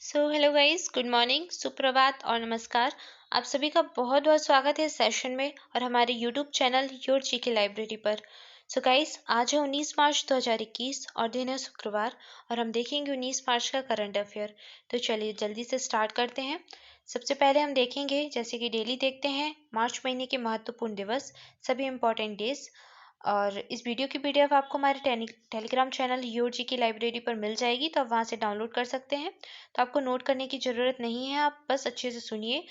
Hello guys, good morning, सुप्रभात और नमस्कार। आप सभी का बहुत बहुत स्वागत है इस सेशन में और हमारे YouTube channel your GK library पर। गाइस, आज है 19 मार्च 2021 और दिन है शुक्रवार और हम देखेंगे 19 मार्च का करंट अफेयर। तो चलिए जल्दी से स्टार्ट करते हैं। सबसे पहले हम देखेंगे, जैसे कि डेली देखते हैं, मार्च महीने के महत्वपूर्ण दिवस, सभी इंपॉर्टेंट डेज। और इस वीडियो की पीडीएफ आपको हमारे टेलीग्राम चैनल योर जी की लाइब्रेरी पर मिल जाएगी, तो आप वहाँ से डाउनलोड कर सकते हैं। तो आपको नोट करने की ज़रूरत नहीं है, आप बस अच्छे से सुनिए।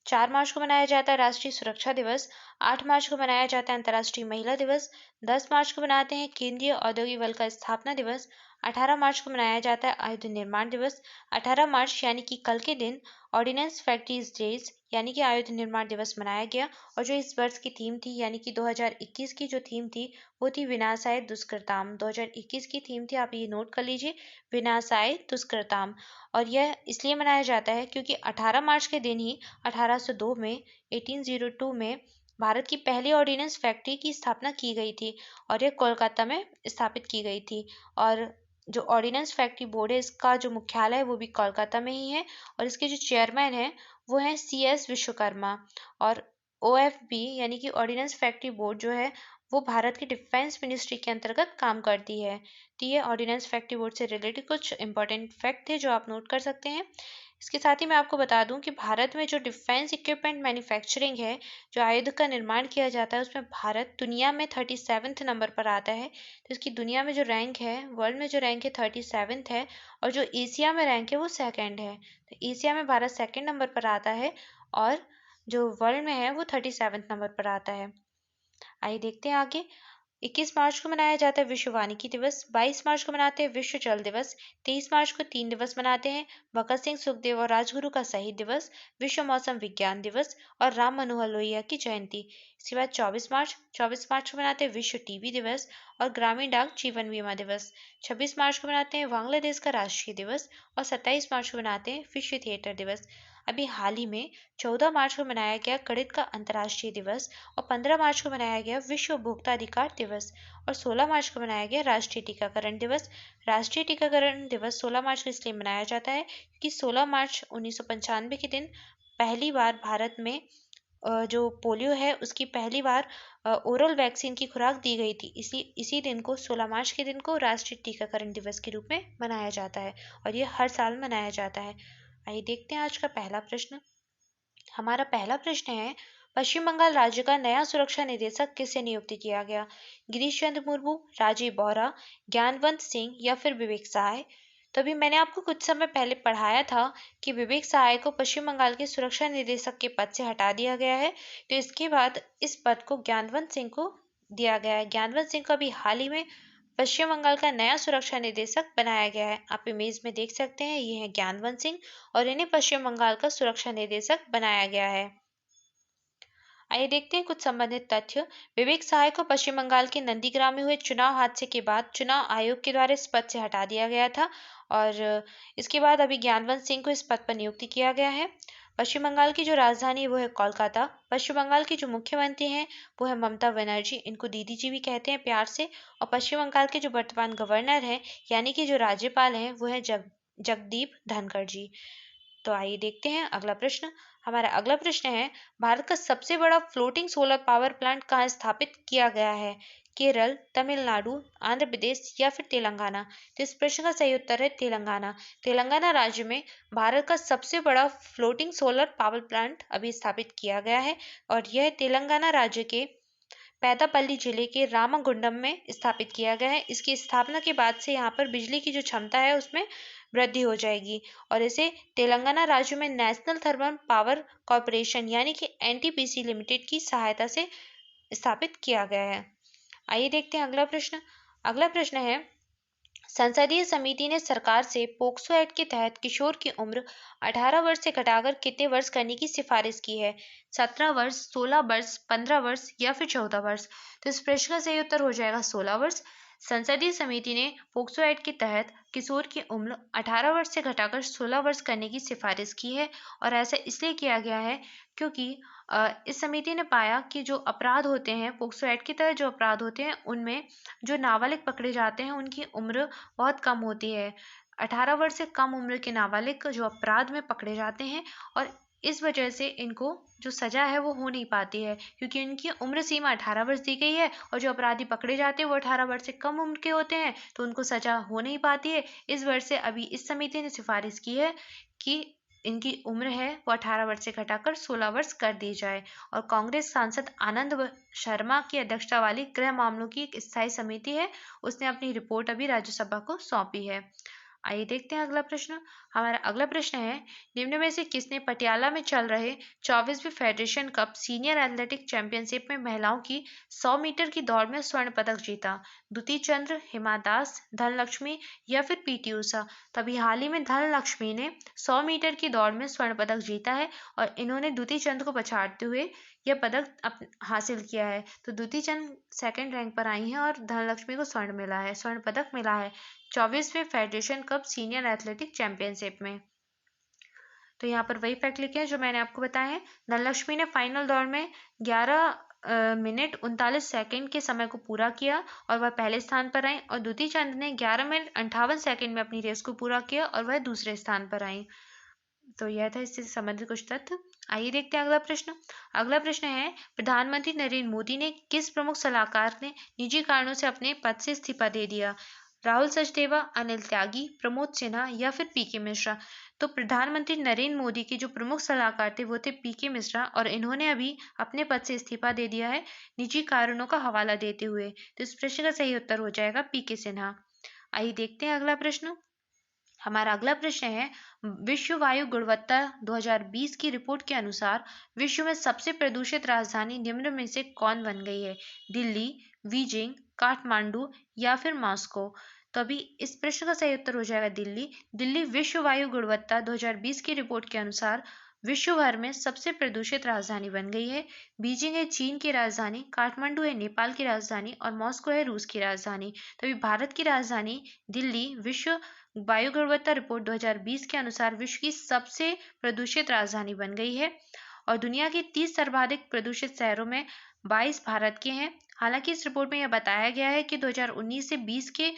4 मार्च को मनाया जाता है राष्ट्रीय सुरक्षा दिवस। 8 मार्च को मनाया जाता है अंतर्राष्ट्रीय महिला दिवस। 10 मार्च को मनाते हैं केंद्रीय औद्योगिक बल का स्थापना दिवस। 18 मार्च को मनाया जाता है आयुध निर्माण दिवस। 18 मार्च यानी कि कल के दिन ऑर्डिनेंस फैक्ट्रीज डेज यानी कि आयुध निर्माण दिवस मनाया गया। और जो इस वर्ष की थीम थी, यानी कि 2021 की जो थीम थी, वो थी विनाशाय दुष्कृताम। 2021 की थीम थी, आप ये नोट कर लीजिए, विनाशाय दुष्कृताम। और यह इसलिए मनाया जाता है क्योंकि 18 मार्च के दिन ही 1802 में 1802 में भारत की पहली ऑर्डिनेंस फैक्ट्री की स्थापना की गई थी और यह कोलकाता में स्थापित की गई थी। और जो ऑर्डिनेंस फैक्ट्री बोर्ड है, इसका जो मुख्यालय है वो भी कोलकाता में ही है और इसके जो चेयरमैन हैं वो हैं CS विश्वकर्मा। और OFB यानी कि ऑर्डिनेंस फैक्ट्री बोर्ड जो है वो भारत की डिफेंस मिनिस्ट्री के अंतर्गत काम करती है। तो ये ऑर्डिनेंस फैक्ट्री बोर्ड से रिलेटेड कुछ इंपॉर्टेंट फैक्ट थे जो आप नोट कर सकते हैं। इसके साथ ही मैं आपको बता दूं कि भारत में जो डिफेंस इक्विपमेंट मैन्युफैक्चरिंग है, जो आयुध का निर्माण किया जाता है, उसमें भारत दुनिया में 37वें नंबर पर आता है। तो इसकी दुनिया में जो रैंक है, वर्ल्ड में जो रैंक है, 37वें है। और जो एशिया में रैंक है वो सेकेंड है। तो एशिया में भारत सेकेंड नंबर पर आता है और जो वर्ल्ड में है वो 37वें नंबर पर आता है। आइए देखते हैं आगे। 21 मार्च को मनाया जाता है विश्व वानिकी दिवस। 22 मार्च को मनाते हैं विश्व जल दिवस। 23 मार्च को 3 दिवस मनाते हैं, भगत सिंह, सुखदेव और राजगुरु का शहीद दिवस, विश्व मौसम विज्ञान दिवस और राम मनोहर लोहिया की जयंती। इसके बाद 24 मार्च को मनाते हैं विश्व टीबी दिवस और ग्रामीण डाक जीवन बीमा दिवस। 26 मार्च को मनाते हैं बांग्लादेश का राष्ट्रीय दिवस और 27 मार्च को मनाते हैं विश्व थिएटर दिवस। अभी हाल ही में 14 मार्च को मनाया गया गणित का अंतर्राष्ट्रीय दिवस और 15 मार्च को मनाया गया विश्व उपभोक्ता अधिकार दिवस और 16 मार्च को मनाया गया राष्ट्रीय टीकाकरण दिवस। राष्ट्रीय टीकाकरण दिवस 16 मार्च को इसलिए मनाया जाता है कि 16 मार्च 1995 के दिन पहली बार भारत में जो पोलियो है उसकी पहली बार ओरल वैक्सीन की खुराक दी गई थी। इसी दिन को, 16 मार्च के दिन को, राष्ट्रीय टीकाकरण दिवस के रूप में मनाया जाता है और ये हर साल मनाया जाता है। आइए देखते हैं आज का पहला प्रश्न। हमारा पहला प्रश्न है, पश्चिम बंगाल राज्य का नया सुरक्षा निदेशक किसे नियुक्त किया गया? गिरीश चंद्र मुर्मू, राजीव बोहरा, ज्ञानवंत सिंह या फिर विवेक सहाय? तो अभी मैंने आपको कुछ समय पहले पढ़ाया था कि विवेक सहाय को पश्चिम बंगाल के सुरक्षा निदेशक के पद से हटा दिया गया है। तो इसके बाद इस पद को ज्ञानवंत सिंह को दिया गया है। ज्ञानवंत सिंह को अभी हाल ही में पश्चिम बंगाल का नया सुरक्षा निदेशक बनाया गया है। आप इमेज में देख सकते हैं, ये है ज्ञानवंत सिंह और इन्हें पश्चिम बंगाल का सुरक्षा निदेशक बनाया गया है। आइए देखते हैं कुछ संबंधित तथ्य। विवेक सहाय को पश्चिम बंगाल के नंदीग्राम में हुए चुनाव हादसे के बाद चुनाव आयोग के द्वारा इस पद से हटा दिया गया था और इसके बाद अभी ज्ञानवंत सिंह को इस पद पर नियुक्त किया गया है। पश्चिम बंगाल की जो राजधानी है वो है कोलकाता। पश्चिम बंगाल की जो मुख्यमंत्री हैं वो है ममता बनर्जी, इनको दीदी जी भी कहते हैं प्यार से। और पश्चिम बंगाल के जो वर्तमान गवर्नर हैं, यानी कि जो राज्यपाल हैं, वो है जगदीप धनखड़ जी। तो आइए देखते हैं अगला प्रश्न। हमारा अगला प्रश्न है, भारत का सबसे बड़ा फ्लोटिंग सोलर पावर प्लांट कहाँ स्थापित किया गया है? केरल, तमिलनाडु, आंध्र प्रदेश या फिर तेलंगाना? तो इस प्रश्न का सही उत्तर है तेलंगाना। तेलंगाना राज्य में भारत का सबसे बड़ा फ्लोटिंग सोलर पावर प्लांट अभी स्थापित किया गया है और यह तेलंगाना राज्य के पेदापल्ली जिले के रामागुंडम में स्थापित किया गया है। इसकी स्थापना के बाद से यहाँ पर बिजली की जो क्षमता है उसमें वृद्धि हो जाएगी और इसे तेलंगाना राज्य में नेशनल थर्मल पावर कॉरपोरेशन यानी कि NTPC लिमिटेड की सहायता से स्थापित किया गया है। आइए देखते हैं अगला प्रश्न। अगला प्रश्न है, संसदीय समिति ने सरकार से पोक्सो एक्ट के तहत किशोर की उम्र 18 वर्ष से घटाकर कितने वर्ष करने की सिफारिश की है? 17 वर्ष, 16 वर्ष, 15 वर्ष या फिर 14 वर्ष? तो इस प्रश्न का सही उत्तर हो जाएगा 16 वर्ष। संसदीय समिति ने पोक्सो एक्ट के तहत किशोर की उम्र 18 वर्ष से घटाकर 16 वर्ष करने की सिफारिश की है और ऐसा इसलिए किया गया है क्योंकि इस समिति ने पाया कि जो अपराध होते हैं, पोक्सो एक्ट के तहत जो अपराध होते हैं, उनमें जो नाबालिग पकड़े जाते हैं उनकी उम्र बहुत कम होती है। 18 वर्ष से कम उम्र के नाबालिग जो अपराध में पकड़े जाते हैं और इस वजह से इनको जो सजा है वो हो नहीं पाती है, क्योंकि इनकी उम्र सीमा 18 वर्ष दी गई है और जो अपराधी पकड़े जाते हैं वो 18 वर्ष से कम उम्र के होते हैं, तो उनको सजा हो नहीं पाती है। इस वर्ष से अभी इस समिति ने सिफारिश की है कि इनकी उम्र है वो 18 वर्ष से घटाकर 16 वर्ष कर दी जाए। और कांग्रेस सांसद आनंद शर्मा की अध्यक्षता वाली गृह मामलों की एक स्थायी समिति है, उसने अपनी रिपोर्ट अभी राज्यसभा को सौंपी है। आइए देखते हैं अगला प्रश्न। हमारा अगला प्रश्न है, निम्न में से किसने पटियाला में चल रहे 24वीं federation cup senior athletic championship में महिलाओं की 100 मीटर की दौड़ में स्वर्ण पदक जीता? दुती चंद्र, हिमा दास, धनलक्ष्मी या फिर पीटी उषा? तभी हाल ही में धनलक्ष्मी ने 100 मीटर की दौड़ में स्वर्ण पदक जीता है और इन्होंने दुती चंद को पछाड़ते हुए यह पदक हासिल किया है। तो दुती चंद सेकंड रैंक पर आई हैं और धनलक्ष्मी को स्वर्ण पदक मिला है 24वें federation cup senior athletic championship में। तो यहाँ पर वही फैक्ट लिखे हैं जो मैंने आपको बताया है। धनलक्ष्मी ने फाइनल दौड़ में 11 मिनट 39 सेकंड के समय को पूरा किया और वह पहले स्थान पर आई, और दुती चंद ने 11 मिनट 58 सेकंड में अपनी रेस को पूरा किया और वह दूसरे स्थान पर आई। तो यह था इससे संबंधित कुछ तथ्य। आइए देखते हैं अगला प्रश्न। अगला प्रश्न है, प्रधानमंत्री नरेंद्र मोदी ने किस प्रमुख सलाहकार ने निजी कारणों से अपने पद से इस्तीफा दे दिया? राहुल सचदेवा, अनिल त्यागी, प्रमोद सिन्हा या फिर पीके मिश्रा? तो प्रधानमंत्री नरेंद्र मोदी के जो प्रमुख सलाहकार थे वो थे पीके मिश्रा, और इन्होंने अभी अपने पद से इस्तीफा दे दिया है निजी कारणों का हवाला देते हुए। तो इस प्रश्न का सही उत्तर हो जाएगा पीके सिन्हा। आइए देखते हैं अगला प्रश्न। हमारा अगला प्रश्न है, विश्व वायु गुणवत्ता 2020 की रिपोर्ट के अनुसार विश्व में सबसे प्रदूषित राजधानी निम्न में से कौन बन गई है? दिल्ली, बीजिंग, काठमांडू या फिर मॉस्को? तो अभी इस प्रश्न का सही उत्तर हो जाएगा दिल्ली। दिल्ली विश्व वायु गुणवत्ता 2020 की रिपोर्ट के अनुसार विश्व भर में सबसे प्रदूषित राजधानी बन गई है। बीजिंग है चीन की राजधानी, काठमांडू है नेपाल की राजधानी और मॉस्को है रूस की राजधानी। तभी भारत की राजधानी दिल्ली विश्व वायु गुणवत्ता रिपोर्ट 2020 के अनुसार विश्व की सबसे प्रदूषित राजधानी बन गई है। और दुनिया के 30 सर्वाधिक प्रदूषित शहरों में 22 भारत के हैं। हालांकि इस रिपोर्ट में यह बताया गया है कि 2019 से 20 के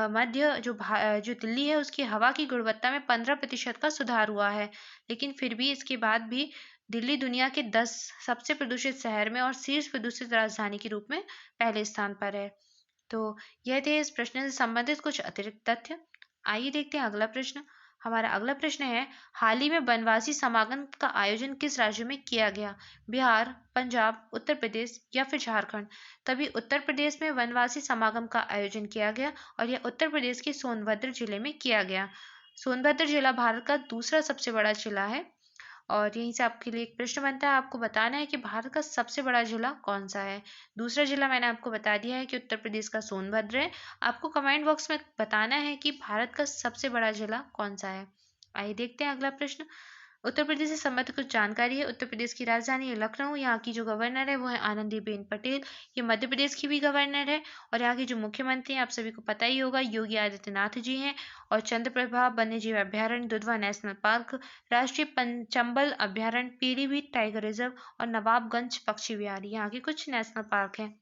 मध्य जो दिल्ली है उसकी हवा की गुणवत्ता में 15% का सुधार हुआ है, लेकिन फिर भी इसके बाद भी दिल्ली दुनिया के 10 सबसे प्रदूषित शहर में और शीर्ष प्रदूषित राजधानी के रूप में पहले स्थान पर है। तो यह थे इस प्रश्न से संबंधित कुछ अतिरिक्त तथ्य। आइए देखते हैं अगला प्रश्न। हमारा अगला प्रश्न है, हाल ही में वनवासी समागम का आयोजन किस राज्य में किया गया? बिहार, पंजाब, उत्तर प्रदेश या फिर झारखंड? तभी उत्तर प्रदेश में वनवासी समागम का आयोजन किया गया और यह उत्तर प्रदेश के सोनभद्र जिले में किया गया। सोनभद्र जिला भारत का दूसरा सबसे बड़ा जिला है। और यहीं से आपके लिए एक प्रश्न बनता है, आपको बताना है कि भारत का सबसे बड़ा जिला कौन सा है। दूसरा जिला मैंने आपको बता दिया है कि उत्तर प्रदेश का सोनभद्र है। आपको कमेंट बॉक्स में बताना है कि भारत का सबसे बड़ा जिला कौन सा है। आइए देखते हैं अगला प्रश्न। उत्तर प्रदेश से संबंधित कुछ जानकारी है। उत्तर प्रदेश की राजधानी है लखनऊ। यहाँ की जो गवर्नर है वो है आनंदीबेन पटेल। ये मध्य प्रदेश की भी गवर्नर है। और यहाँ के जो मुख्यमंत्री हैं आप सभी को पता ही होगा, योगी आदित्यनाथ जी हैं। और चंद्रप्रभा वन्यजीव अभ्यारण्य, दुधवा नेशनल पार्क, राष्ट्रीय चंबल अभ्यारण्य, पीलीभीत टाइगर रिजर्व और नवाबगंज पक्षी विहार, यहाँ के कुछ नेशनल पार्क हैं।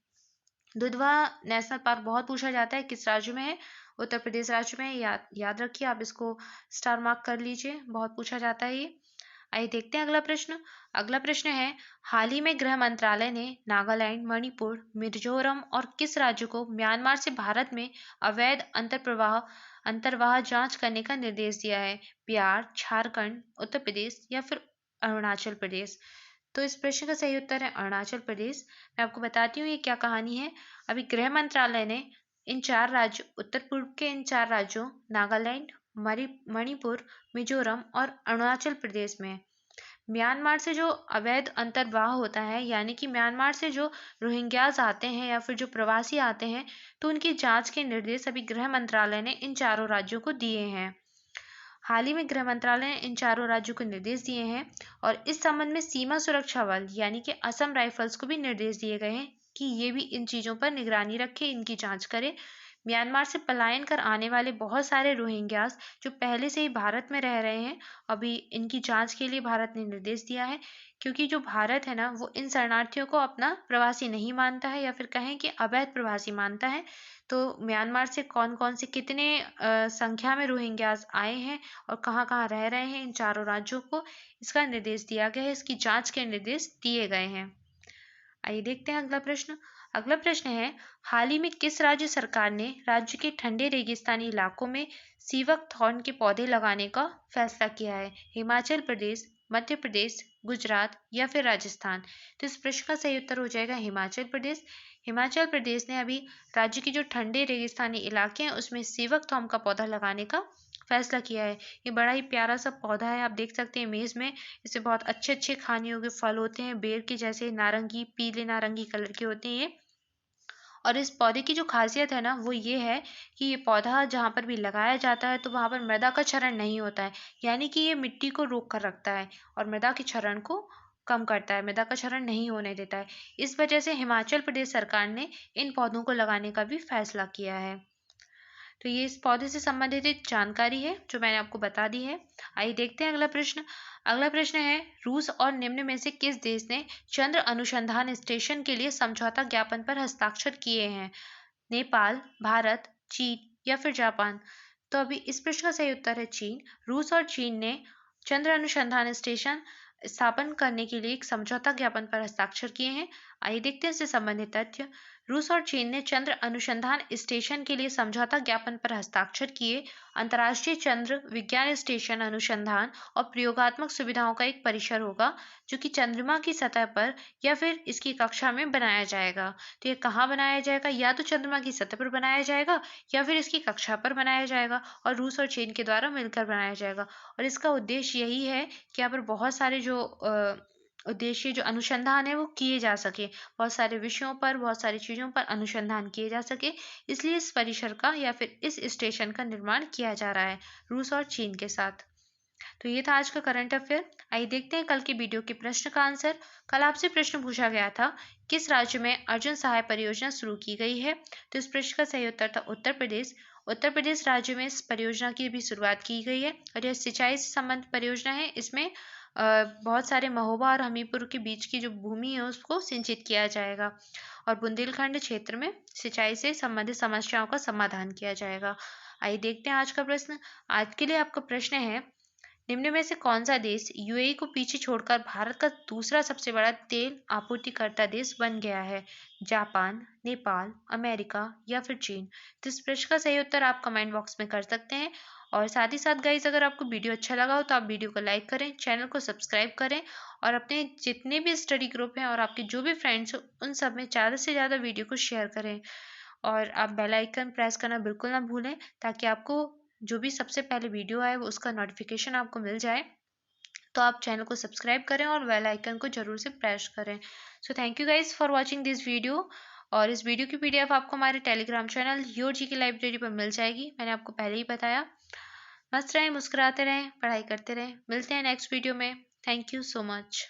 दुधवा नेशनल पार्क बहुत पूछा जाता है, किस राज्य में है? उत्तर प्रदेश राज्य में। याद रखिए, आप इसको स्टार मार्क कर लीजिए, बहुत पूछा जाता है ये। आइए देखते हैं अगला प्रश्न। अगला प्रश्न है, हाल ही में गृह मंत्रालय ने नागालैंड, मणिपुर, मिजोरम और किस राज्य को म्यांमार से भारत में अवैध अंतर्वाह जांच करने का निर्देश दिया है? बिहार, झारखंड, उत्तर प्रदेश या फिर अरुणाचल प्रदेश? तो इस प्रश्न का सही उत्तर है अरुणाचल प्रदेश। मैं आपको बताती हूँ ये क्या कहानी है। अभी गृह मंत्रालय ने इन 4 राज्यों, उत्तर पूर्व के इन 4 राज्यों नागालैंड, मणिपुर, मिजोरम और अरुणाचल प्रदेश में म्यांमार से जो अवैध अंतर्वाह होता है, यानी कि म्यांमार से जो रोहिंग्याज आते हैं या फिर जो प्रवासी आते हैं, तो उनकी जांच के निर्देश अभी गृह मंत्रालय ने इन चारों राज्यों को दिए हैं। हाल ही में गृह मंत्रालय ने इन चारों राज्यों को निर्देश दिए हैं और इस संबंध में सीमा सुरक्षा बल यानी कि असम राइफल्स को भी निर्देश दिए गए हैं कि ये भी इन चीज़ों पर निगरानी रखें, इनकी जांच करें। म्यांमार से पलायन कर आने वाले बहुत सारे रोहिंग्यास जो पहले से ही भारत में रह रहे हैं, अभी इनकी जांच के लिए भारत ने निर्देश दिया है, क्योंकि जो भारत है ना वो इन शरणार्थियों को अपना प्रवासी नहीं मानता है, या फिर कहें कि अवैध प्रवासी मानता है। तो म्यांमार से कौन कौन से कितने संख्या में रोहिंग्यास आए हैं और कहाँ कहाँ रह रहे हैं, इन चारों राज्यों को इसका निर्देश दिया गया है, इसकी जांच के निर्देश दिए गए हैं। आइए देखते हैं अगला प्रश्न। अगला प्रश्न है, हाल ही में किस राज्य सरकार ने राज्य के ठंडे रेगिस्तानी इलाकों में सीवक थॉर्न के पौधे लगाने का फैसला किया है? हिमाचल प्रदेश, मध्य प्रदेश, गुजरात या फिर राजस्थान? तो इस प्रश्न का सही उत्तर हो जाएगा हिमाचल प्रदेश। हिमाचल प्रदेश ने अभी राज्य के जो ठंडे रेगिस्तानी इलाके हैं उसमें सीवक थॉर्न का पौधा लगाने का फैसला किया है। ये बड़ा ही प्यारा सा पौधा है, आप देख सकते हैं इमेज में। इससे बहुत अच्छे अच्छे खाने योग्य फल होते हैं, बेर के जैसे नारंगी, पीले नारंगी कलर के होते हैं ये। और इस पौधे की जो खासियत है ना वो ये है कि ये पौधा जहाँ पर भी लगाया जाता है तो वहाँ पर मृदा का क्षरण नहीं होता है, यानी कि ये मिट्टी को रोक कर रखता है और मृदा के क्षरण को कम करता है, मृदा का क्षरण नहीं होने देता है। इस वजह से हिमाचल प्रदेश सरकार ने इन पौधों को लगाने का भी फैसला किया है। तो ये इस पौधे से संबंधित एक जानकारी है जो मैंने आपको बता दी है। आइए देखते हैं अगला प्रश्न। अगला प्रश्न है, रूस और निम्न में से किस देश ने चंद्र अनुसंधान स्टेशन के लिए समझौता ज्ञापन पर हस्ताक्षर किए हैं? नेपाल, भारत, चीन या फिर जापान? तो अभी इस प्रश्न का सही उत्तर है चीन। रूस और चीन ने चंद्र अनुसंधान स्टेशन स्थापन करने के लिए एक समझौता ज्ञापन पर हस्ताक्षर किए हैं। आइए देखते हैं इससे संबंधित तथ्य। रूस और चीन ने चंद्र अनुसंधान स्टेशन के लिए समझौता ज्ञापन पर हस्ताक्षर किए। अंतर्राष्ट्रीय चंद्र विज्ञान स्टेशन अनुसंधान और प्रयोगात्मक सुविधाओं का एक परिसर होगा जो कि चंद्रमा की सतह पर या फिर इसकी कक्षा में बनाया जाएगा। तो ये कहाँ बनाया जाएगा? या तो चंद्रमा की सतह पर बनाया जाएगा या फिर इसकी कक्षा पर बनाया जाएगा, और रूस और चीन के द्वारा मिलकर बनाया जाएगा। और इसका उद्देश्य यही है कि यहाँ पर बहुत सारे जो उद्देश्य जो अनुसंधान है वो किए जा सके, बहुत सारे विषयों पर, बहुत सारी चीज़ों पर अनुसंधान किए जा सके, इसलिए इस परिसर का या फिर इस स्टेशन का निर्माण किया जा रहा है रूस और चीन के साथ। तो ये था आज का करंट अफेयर। आइए देखते हैं कल की वीडियो के प्रश्न का आंसर। कल आपसे प्रश्न पूछा गया था, किस राज्य में अर्जुन सहाय परियोजना शुरू की गई है? तो इस प्रश्न का सही उत्तर था उत्तर प्रदेश। उत्तर प्रदेश राज्य में इस परियोजना की भी शुरुआत की गई है और यह सिंचाई से संबंधित परियोजना है। इसमें बहुत सारे महोबा और हमीरपुर के बीच की जो भूमि है उसको सिंचित किया जाएगा और बुंदेलखंड क्षेत्र में सिंचाई से संबंधित समस्याओं का समाधान किया जाएगा। आइए देखते हैं आज का प्रश्न। आज के लिए आपका प्रश्न है, निम्न में से कौन सा देश यूएई को पीछे छोड़कर भारत का दूसरा सबसे बड़ा तेल आपूर्तिकर्ता देश बन गया है? जापान, नेपाल, अमेरिका या फिर चीन? तो इस प्रश्न का सही उत्तर आप कमेंट बॉक्स में कर सकते हैं। और साथ ही साथ गाइज, अगर आपको वीडियो अच्छा लगा हो तो आप वीडियो को लाइक करें, चैनल को सब्सक्राइब करें और अपने जितने भी स्टडी ग्रुप हैं और आपके जो भी फ्रेंड्स हो उन सब में ज़्यादा से ज़्यादा वीडियो को शेयर करें। और आप बेल आइकन प्रेस करना बिल्कुल ना भूलें ताकि आपको जो भी सबसे पहले वीडियो आए वो उसका नोटिफिकेशन आपको मिल जाए। तो आप चैनल को सब्सक्राइब करें और बेल आइकन को जरूर से प्रेस करें। So thank you guys for watching this video. और इस वीडियो की पीडीएफ आपको हमारे टेलीग्राम चैनल योर जी की लाइब्रेरी पर मिल जाएगी, मैंने आपको पहले ही बताया। मस्त रहें, मुस्कुराते रहें, पढ़ाई करते रहें। मिलते हैं नेक्स्ट वीडियो में। Thank you so much.